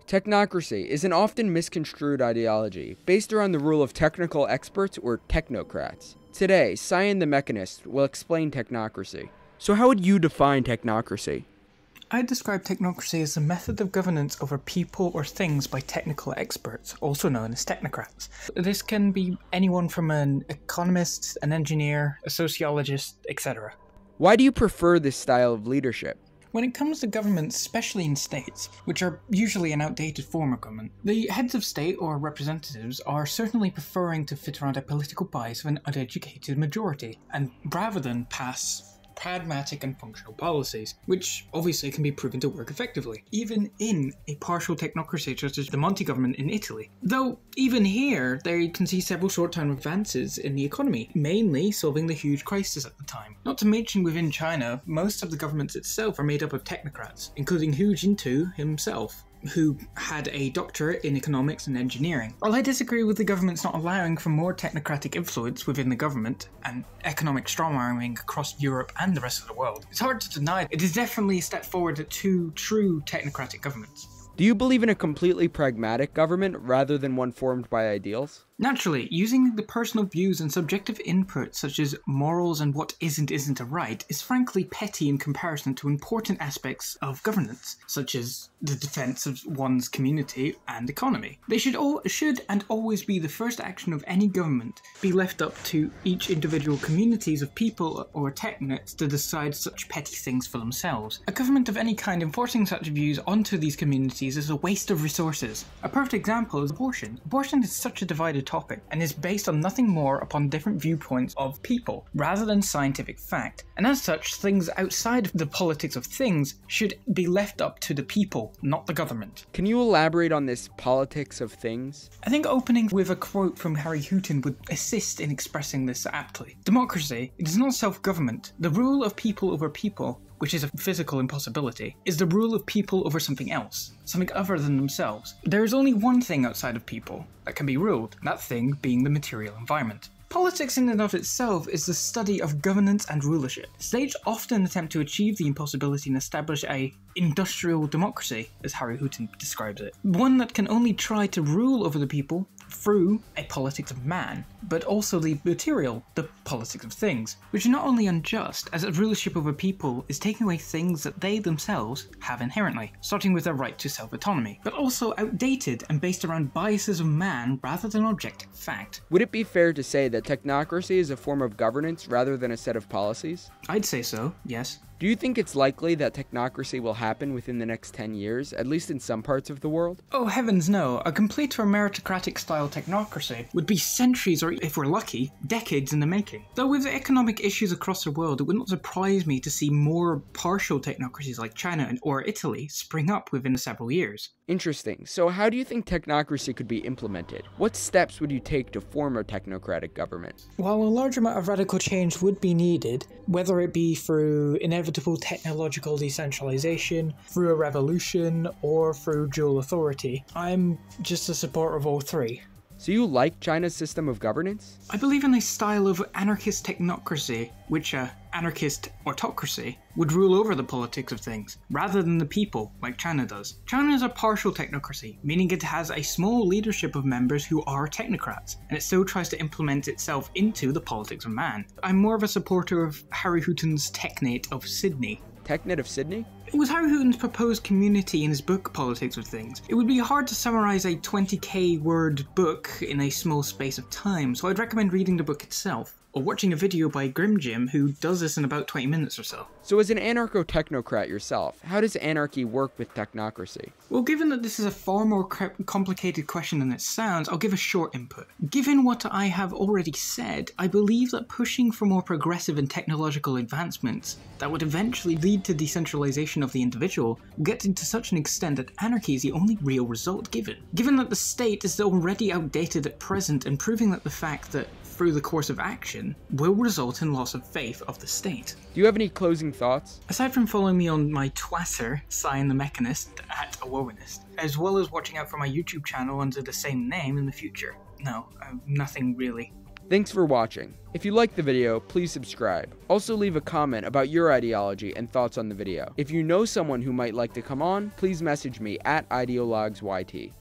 Technocracy is an often misconstrued ideology based around the rule of technical experts or technocrats. Today, Cyan the Mechanist will explain technocracy. So how would you define technocracy? I describe technocracy as a method of governance over people or things by technical experts, also known as technocrats. This can be anyone from an economist, an engineer, a sociologist, etc. Why do you prefer this style of leadership? When it comes to governments, especially in states, which are usually an outdated form of government, the heads of state or representatives are certainly preferring to fit around a political bias of an uneducated majority, and rather than pass pragmatic and functional policies, which obviously can be proven to work effectively, even in a partial technocracy such as the Monti government in Italy. Though, even here, they can see several short-term advances in the economy, mainly solving the huge crisis at the time. Not to mention within China, most of the governments itself are made up of technocrats, including Hu Jintao himself, who had a doctorate in economics and engineering. While I disagree with the government's not allowing for more technocratic influence within the government and economic strong-arming across Europe and the rest of the world, it's hard to deny it is definitely a step forward to true technocratic governments. Do you believe in a completely pragmatic government rather than one formed by ideals? Naturally, using the personal views and subjective input such as morals and what isn't a right is frankly petty in comparison to important aspects of governance, such as the defense of one's community and economy. They should and always be the first action of any government be left up to each individual communities of people or technocrats to decide such petty things for themselves. A government of any kind enforcing such views onto these communities is a waste of resources. A perfect example is abortion. Abortion is such a divided topic and is based on nothing more upon different viewpoints of people rather than scientific fact, and as such things outside of the politics of things should be left up to the people, not the government. Can you elaborate on this politics of things? I think opening with a quote from Harry Houghton would assist in expressing this aptly. Democracy, it is not self-government. The rule of people over people, which is a physical impossibility, is the rule of people over something else, something other than themselves. There is only one thing outside of people that can be ruled, that thing being the material environment. Politics in and of itself is the study of governance and rulership. States often attempt to achieve the impossibility and establish a industrial democracy, as Harry Houghton describes it. One that can only try to rule over the people through a politics of man, but also the material, the politics of things, which is not only unjust, as a rulership over people is taking away things that they themselves have inherently, starting with their right to self-autonomy, but also outdated and based around biases of man rather than objective fact. Would it be fair to say that technocracy is a form of governance rather than a set of policies? I'd say so, yes. Do you think it's likely that technocracy will happen within the next 10 years, at least in some parts of the world? Oh heavens no, a complete or meritocratic style technocracy would be centuries or, if we're lucky, decades in the making. Though with the economic issues across the world, it would not surprise me to see more partial technocracies like China or Italy spring up within several years. Interesting. So how do you think technocracy could be implemented? What steps would you take to form a technocratic government? While a large amount of radical change would be needed, whether it be through inevitable technological decentralization, through a revolution, or through dual authority, I'm just a supporter of all three. So you like China's system of governance? I believe in a style of anarchist technocracy, which anarchist autocracy would rule over the politics of things, rather than the people, like China does. China is a partial technocracy, meaning it has a small leadership of members who are technocrats, and it still tries to implement itself into the politics of man. I'm more of a supporter of Harry Houghton's Technate of Sydney. Technate of Sydney? It was Harry Houghton's proposed community in his book Politics of Things. It would be hard to summarize a 20k word book in a small space of time, so I'd recommend reading the book itself, or watching a video by Grim Jim who does this in about 20 minutes or so. So as an anarcho-technocrat yourself, how does anarchy work with technocracy? Well, given that this is a far more complicated question than it sounds, I'll give a short input. Given what I have already said, I believe that pushing for more progressive and technological advancements that would eventually lead to decentralization of the individual will get into such an extent that anarchy is the only real result given. Given that the state is already outdated at present, and proving that the fact that through the course of action will result in loss of faith of the state. Do you have any closing thoughts? Aside from following me on my Twitter, Cyan the Mechanist, @awomanist, as well as watching out for my YouTube channel under the same name in the future. No, nothing really. Thanks for watching. If you liked the video, please subscribe. Also leave a comment about your ideology and thoughts on the video. If you know someone who might like to come on, please message me at IdeoLogsYT.